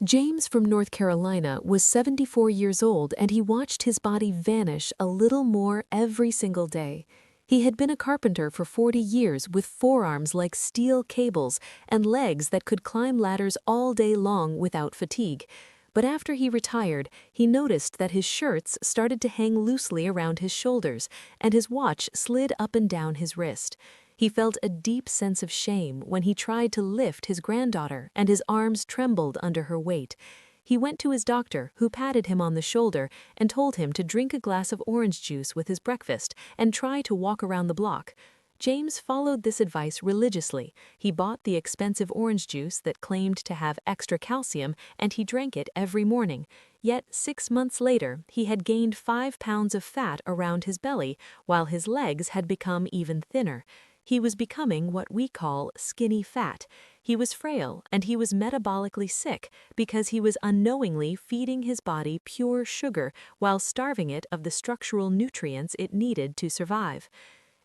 James from North Carolina was 74 years old and he watched his body vanish a little more every single day. He had been a carpenter for 40 years with forearms like steel cables and legs that could climb ladders all day long without fatigue. But after he retired, he noticed that his shirts started to hang loosely around his shoulders and his watch slid up and down his wrist. He felt a deep sense of shame when he tried to lift his granddaughter and his arms trembled under her weight. He went to his doctor, who patted him on the shoulder and told him to drink a glass of orange juice with his breakfast and try to walk around the block. James followed this advice religiously. He bought the expensive orange juice that claimed to have extra calcium and he drank it every morning. Yet 6 months later, he had gained 5 pounds of fat around his belly, while his legs had become even thinner. He was becoming what we call skinny fat. He was frail and he was metabolically sick because he was unknowingly feeding his body pure sugar while starving it of the structural nutrients it needed to survive.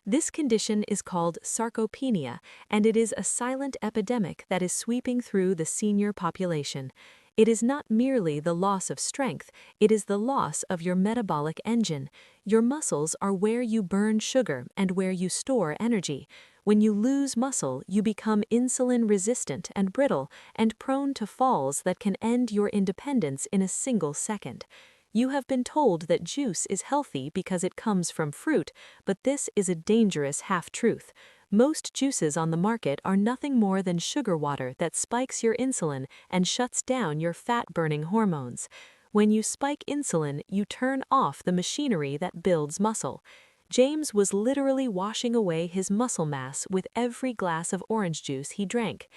This condition is called sarcopenia, and it is a silent epidemic that is sweeping through the senior population. It is not merely the loss of strength, it is the loss of your metabolic engine. Your muscles are where you burn sugar and where you store energy. When you lose muscle, you become insulin resistant and brittle and prone to falls that can end your independence in a single second. You have been told that juice is healthy because it comes from fruit, but this is a dangerous half-truth. Most juices on the market are nothing more than sugar water that spikes your insulin and shuts down your fat-burning hormones. When you spike insulin, you turn off the machinery that builds muscle. James was literally washing away his muscle mass with every glass of orange juice he drank.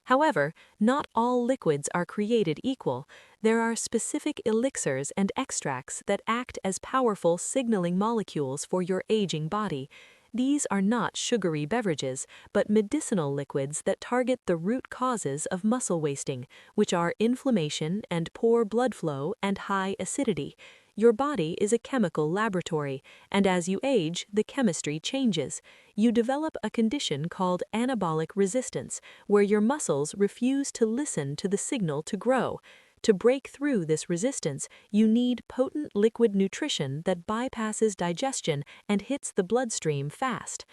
However, not all liquids are created equal. There are specific elixirs and extracts that act as powerful signaling molecules for your aging body. These are not sugary beverages, but medicinal liquids that target the root causes of muscle wasting, which are inflammation and poor blood flow and high acidity. Your body is a chemical laboratory, and as you age, the chemistry changes. You develop a condition called anabolic resistance, where your muscles refuse to listen to the signal to grow. To break through this resistance, you need potent liquid nutrition that bypasses digestion and hits the bloodstream fast.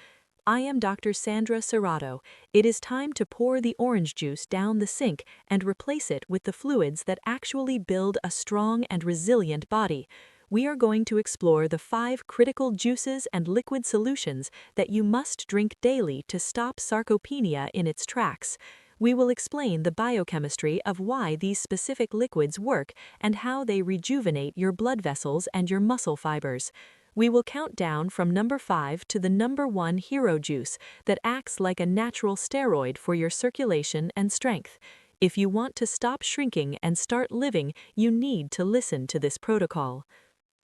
I am Dr. Sandra Serrato. It is time to pour the orange juice down the sink and replace it with the fluids that actually build a strong and resilient body. We are going to explore the 5 critical juices and liquid solutions that you must drink daily to stop sarcopenia in its tracks. We will explain the biochemistry of why these specific liquids work and how they rejuvenate your blood vessels and your muscle fibers. We will count down from number 5 to the number 1 hero juice that acts like a natural steroid for your circulation and strength. If you want to stop shrinking and start living, you need to listen to this protocol.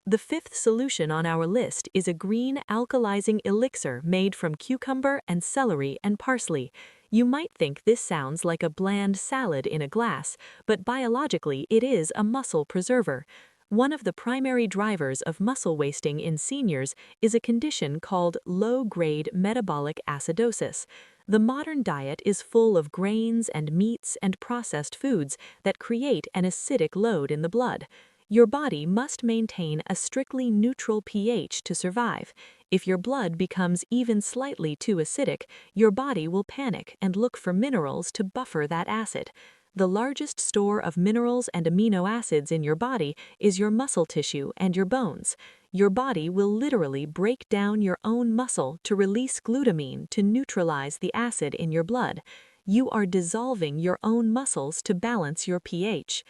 The 5th solution on our list is a green alkalizing elixir made from cucumber and celery and parsley. You might think this sounds like a bland salad in a glass, but biologically it is a muscle preserver. One of the primary drivers of muscle wasting in seniors is a condition called low-grade metabolic acidosis. The modern diet is full of grains and meats and processed foods that create an acidic load in the blood. Your body must maintain a strictly neutral pH to survive. If your blood becomes even slightly too acidic, your body will panic and look for minerals to buffer that acid. The largest store of minerals and amino acids in your body is your muscle tissue and your bones. Your body will literally break down your own muscle to release glutamine to neutralize the acid in your blood. You are dissolving your own muscles to balance your pH.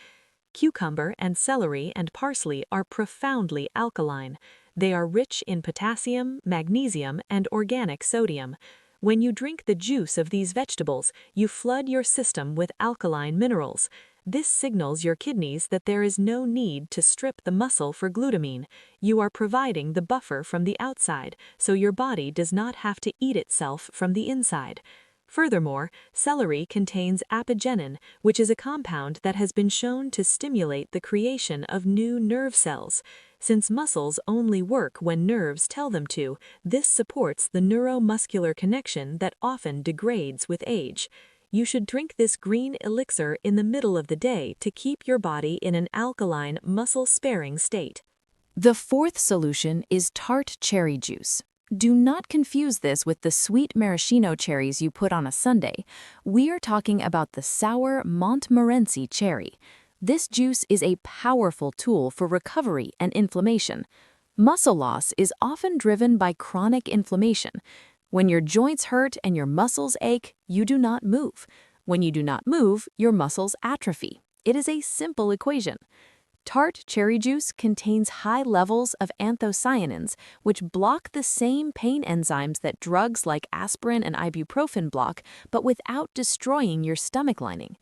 Cucumber and celery and parsley are profoundly alkaline. They are rich in potassium, magnesium, and organic sodium. When you drink the juice of these vegetables, you flood your system with alkaline minerals. This signals your kidneys that there is no need to strip the muscle for glutamine. You are providing the buffer from the outside, so your body does not have to eat itself from the inside. Furthermore, celery contains apigenin, which is a compound that has been shown to stimulate the creation of new nerve cells. Since muscles only work when nerves tell them to, this supports the neuromuscular connection that often degrades with age. You should drink this green elixir in the middle of the day to keep your body in an alkaline, muscle-sparing state. The fourth solution is tart cherry juice. Do not confuse this with the sweet maraschino cherries you put on a sundae. We are talking about the sour Montmorency cherry. This juice is a powerful tool for recovery and inflammation. Muscle loss is often driven by chronic inflammation. When your joints hurt and your muscles ache, you do not move. When you do not move, your muscles atrophy. It is a simple equation. Tart cherry juice contains high levels of anthocyanins, which block the same pain enzymes that drugs like aspirin and ibuprofen block, but without destroying your stomach lining.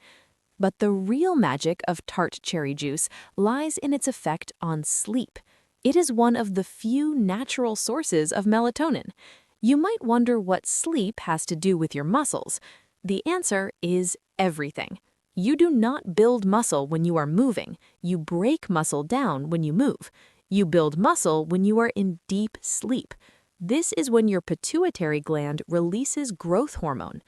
But the real magic of tart cherry juice lies in its effect on sleep. It is one of the few natural sources of melatonin. You might wonder what sleep has to do with your muscles. The answer is everything. You do not build muscle when you are moving. You break muscle down when you move. You build muscle when you are in deep sleep. This is when your pituitary gland releases growth hormone.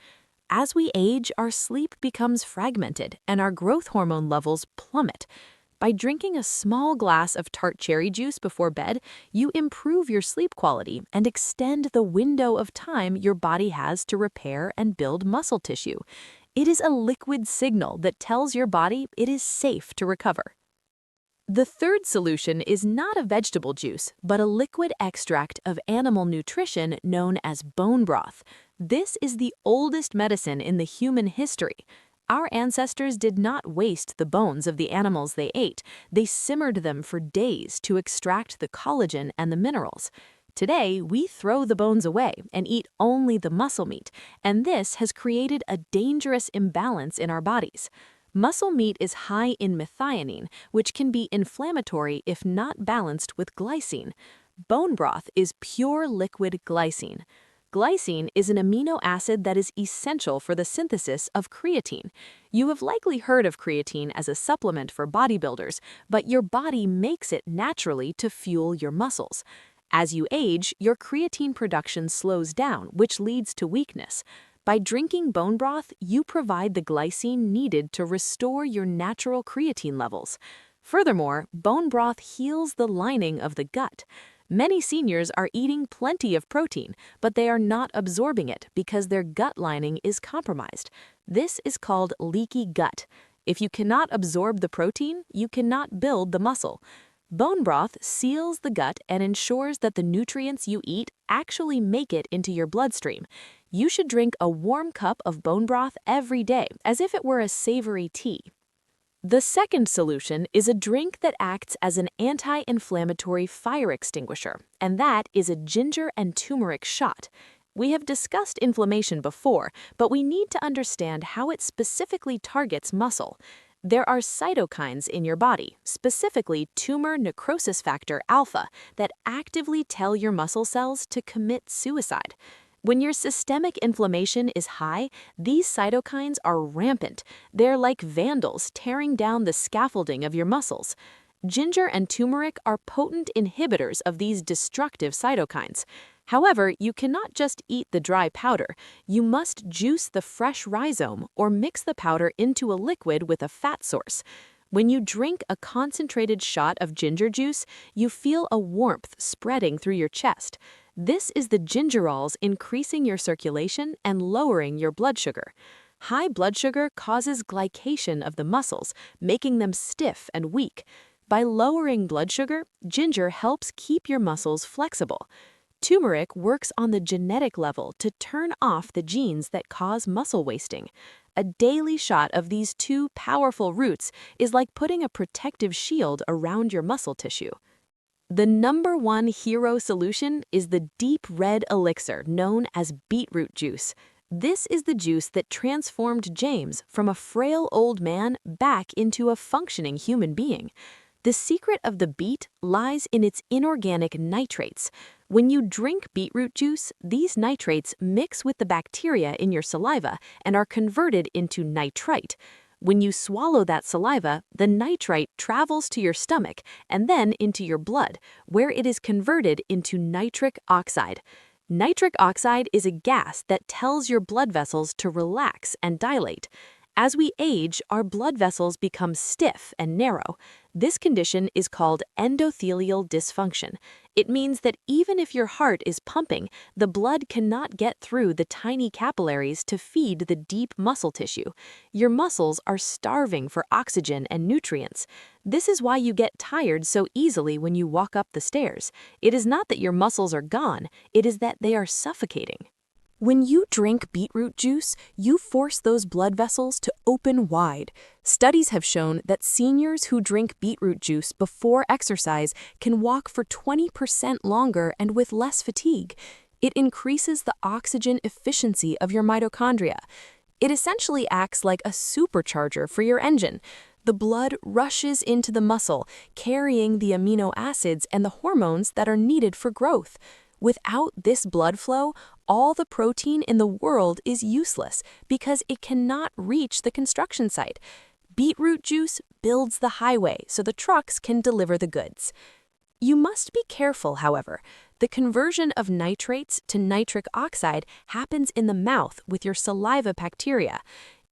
As we age, our sleep becomes fragmented and our growth hormone levels plummet. By drinking a small glass of tart cherry juice before bed, you improve your sleep quality and extend the window of time your body has to repair and build muscle tissue. It is a liquid signal that tells your body it is safe to recover. The third solution is not a vegetable juice, but a liquid extract of animal nutrition known as bone broth. This is the oldest medicine in the human history. Our ancestors did not waste the bones of the animals they ate. They simmered them for days to extract the collagen and the minerals. Today, we throw the bones away and eat only the muscle meat, and this has created a dangerous imbalance in our bodies. Muscle meat is high in methionine, which can be inflammatory if not balanced with glycine. Bone broth is pure liquid glycine. Glycine is an amino acid that is essential for the synthesis of creatine. You have likely heard of creatine as a supplement for bodybuilders, but your body makes it naturally to fuel your muscles. As you age, your creatine production slows down, which leads to weakness. By drinking bone broth, you provide the glycine needed to restore your natural creatine levels. Furthermore, bone broth heals the lining of the gut. Many seniors are eating plenty of protein, but they are not absorbing it because their gut lining is compromised. This is called leaky gut. If you cannot absorb the protein, you cannot build the muscle. Bone broth seals the gut and ensures that the nutrients you eat actually make it into your bloodstream. You should drink a warm cup of bone broth every day, as if it were a savory tea. The second solution is a drink that acts as an anti-inflammatory fire extinguisher, and that is a ginger and turmeric shot. We have discussed inflammation before, but we need to understand how it specifically targets muscle. There are cytokines in your body, specifically tumor necrosis factor alpha, that actively tell your muscle cells to commit suicide. When your systemic inflammation is high, these cytokines are rampant. They're like vandals tearing down the scaffolding of your muscles. Ginger and turmeric are potent inhibitors of these destructive cytokines. However, you cannot just eat the dry powder. You must juice the fresh rhizome or mix the powder into a liquid with a fat source. When you drink a concentrated shot of ginger juice, you feel a warmth spreading through your chest. This is the gingerols increasing your circulation and lowering your blood sugar. High blood sugar causes glycation of the muscles, making them stiff and weak. By lowering blood sugar, ginger helps keep your muscles flexible. Turmeric works on the genetic level to turn off the genes that cause muscle wasting. A daily shot of these two powerful roots is like putting a protective shield around your muscle tissue. The number one hero solution is the deep red elixir known as beetroot juice. This is the juice that transformed James from a frail old man back into a functioning human being. The secret of the beet lies in its inorganic nitrates. When you drink beetroot juice, these nitrates mix with the bacteria in your saliva and are converted into nitrite. When you swallow that saliva, the nitrite travels to your stomach and then into your blood, where it is converted into nitric oxide. Nitric oxide is a gas that tells your blood vessels to relax and dilate. As we age, our blood vessels become stiff and narrow. This condition is called endothelial dysfunction. It means that even if your heart is pumping, the blood cannot get through the tiny capillaries to feed the deep muscle tissue. Your muscles are starving for oxygen and nutrients. This is why you get tired so easily when you walk up the stairs. It is not that your muscles are gone, it is that they are suffocating. When you drink beetroot juice, you force those blood vessels to open wide. Studies have shown that seniors who drink beetroot juice before exercise can walk for 20% longer and with less fatigue. It increases the oxygen efficiency of your mitochondria. It essentially acts like a supercharger for your engine. The blood rushes into the muscle, carrying the amino acids and the hormones that are needed for growth. Without this blood flow, all the protein in the world is useless because it cannot reach the construction site. Beetroot juice builds the highway so the trucks can deliver the goods. You must be careful, however. The conversion of nitrates to nitric oxide happens in the mouth with your saliva bacteria.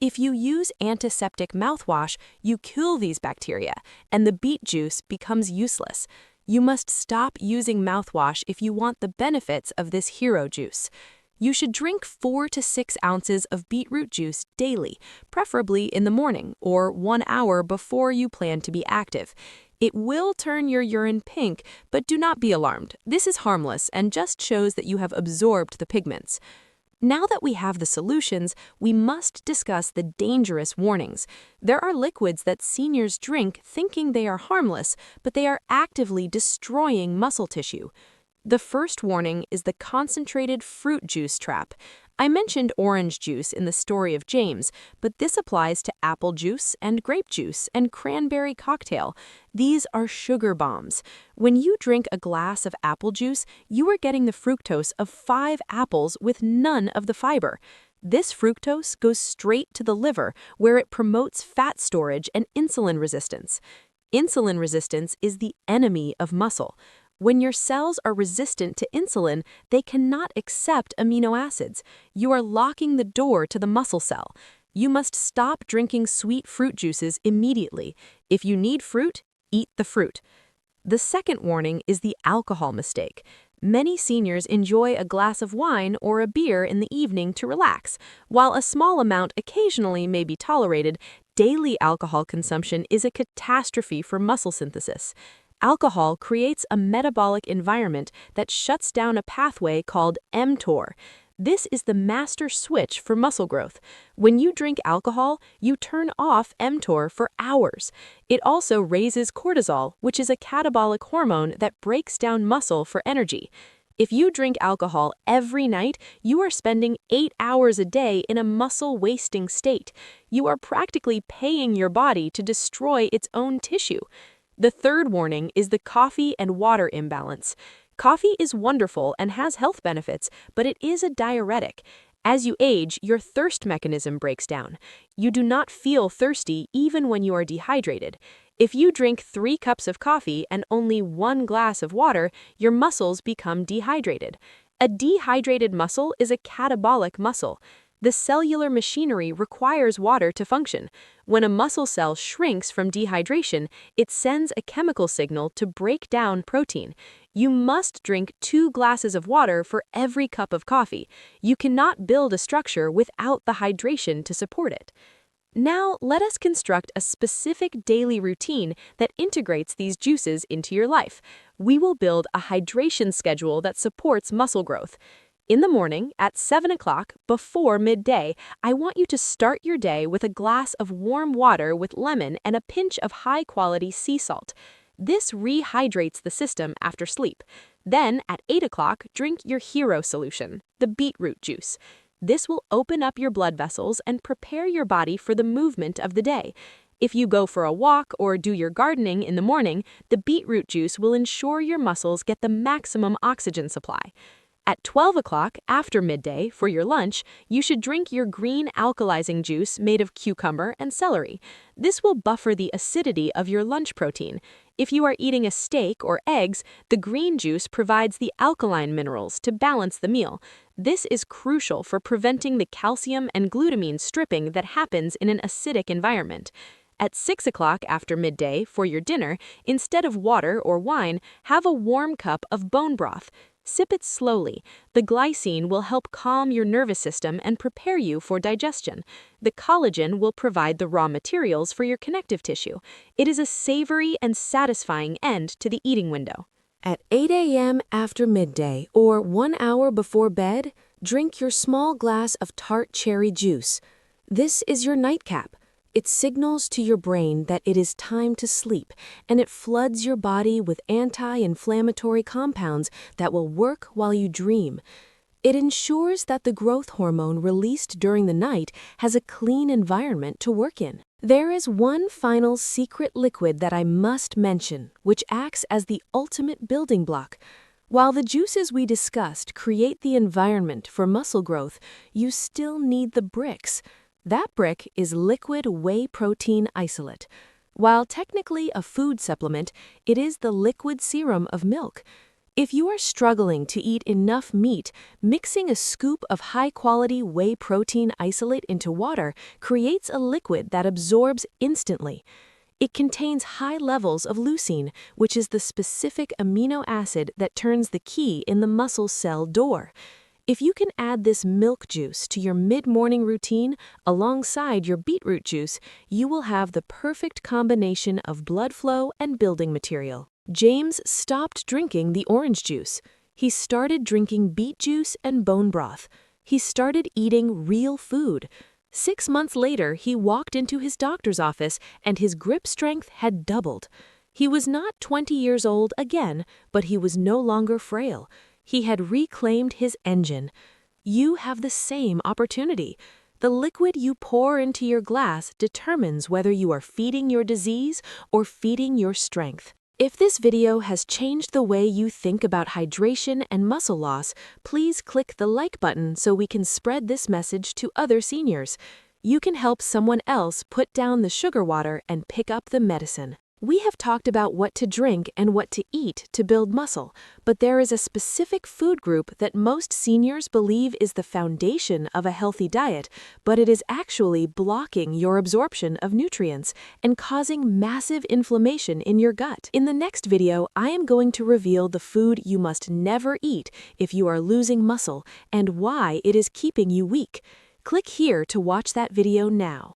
If you use antiseptic mouthwash, you kill these bacteria, and the beet juice becomes useless. You must stop using mouthwash if you want the benefits of this hero juice. You should drink 4 to 6 ounces of beetroot juice daily, preferably in the morning or 1 hour before you plan to be active. It will turn your urine pink, but do not be alarmed. This is harmless and just shows that you have absorbed the pigments. Now that we have the solutions, we must discuss the dangerous warnings. There are liquids that seniors drink thinking they are harmless, but they are actively destroying muscle tissue. The first warning is the concentrated fruit juice trap. I mentioned orange juice in the story of James, but this applies to apple juice and grape juice and cranberry cocktail. These are sugar bombs. When you drink a glass of apple juice, you are getting the fructose of 5 apples with none of the fiber. This fructose goes straight to the liver, where it promotes fat storage and insulin resistance. Insulin resistance is the enemy of muscle. When your cells are resistant to insulin, they cannot accept amino acids. You are locking the door to the muscle cell. You must stop drinking sweet fruit juices immediately. If you need fruit, eat the fruit. The second warning is the alcohol mistake. Many seniors enjoy a glass of wine or a beer in the evening to relax. While a small amount occasionally may be tolerated, daily alcohol consumption is a catastrophe for muscle synthesis. Alcohol creates a metabolic environment that shuts down a pathway called mTOR. This is the master switch for muscle growth. When you drink alcohol, you turn off mTOR for hours. It also raises cortisol, which is a catabolic hormone that breaks down muscle for energy. If you drink alcohol every night, you are spending 8 hours a day in a muscle-wasting state. You are practically paying your body to destroy its own tissue. The third warning is the coffee and water imbalance. Coffee is wonderful and has health benefits, but it is a diuretic. As you age, your thirst mechanism breaks down. You do not feel thirsty even when you are dehydrated. If you drink 3 cups of coffee and only 1 glass of water, your muscles become dehydrated. A dehydrated muscle is a catabolic muscle. The cellular machinery requires water to function. When a muscle cell shrinks from dehydration, it sends a chemical signal to break down protein. You must drink 2 glasses of water for every cup of coffee. You cannot build a structure without the hydration to support it. Now, let us construct a specific daily routine that integrates these juices into your life. We will build a hydration schedule that supports muscle growth. In the morning, at 7 o'clock, before midday, I want you to start your day with a glass of warm water with lemon and a pinch of high-quality sea salt. This rehydrates the system after sleep. Then, at 8 o'clock, drink your hero solution, the beetroot juice. This will open up your blood vessels and prepare your body for the movement of the day. If you go for a walk or do your gardening in the morning, the beetroot juice will ensure your muscles get the maximum oxygen supply. At 12 o'clock, after midday, for your lunch, you should drink your green alkalizing juice made of cucumber and celery. This will buffer the acidity of your lunch protein. If you are eating a steak or eggs, the green juice provides the alkaline minerals to balance the meal. This is crucial for preventing the calcium and glutamine stripping that happens in an acidic environment. At 6 o'clock after midday, for your dinner, instead of water or wine, have a warm cup of bone broth. Sip it slowly. The glycine will help calm your nervous system and prepare you for digestion. The collagen will provide the raw materials for your connective tissue. It is a savory and satisfying end to the eating window. At 8 a.m. after midday or 1 hour before bed, drink your small glass of tart cherry juice. This is your nightcap. It signals to your brain that it is time to sleep, and it floods your body with anti-inflammatory compounds that will work while you dream. It ensures that the growth hormone released during the night has a clean environment to work in. There is one final secret liquid that I must mention, which acts as the ultimate building block. While the juices we discussed create the environment for muscle growth, you still need the bricks. That brick is liquid whey protein isolate. While technically a food supplement, it is the liquid serum of milk. If you are struggling to eat enough meat, mixing a scoop of high-quality whey protein isolate into water creates a liquid that absorbs instantly. It contains high levels of leucine, which is the specific amino acid that turns the key in the muscle cell door. If you can add this milk juice to your mid-morning routine alongside your beetroot juice, you will have the perfect combination of blood flow and building material. James stopped drinking the orange juice. He started drinking beet juice and bone broth. He started eating real food. 6 months later, he walked into his doctor's office and his grip strength had doubled. He was not 20 years old again, but he was no longer frail. He had reclaimed his engine. You have the same opportunity. The liquid you pour into your glass determines whether you are feeding your disease or feeding your strength. If this video has changed the way you think about hydration and muscle loss, please click the like button so we can spread this message to other seniors. You can help someone else put down the sugar water and pick up the medicine. We have talked about what to drink and what to eat to build muscle, but there is a specific food group that most seniors believe is the foundation of a healthy diet, but it is actually blocking your absorption of nutrients and causing massive inflammation in your gut. In the next video, I am going to reveal the food you must never eat if you are losing muscle and why it is keeping you weak. Click here to watch that video now.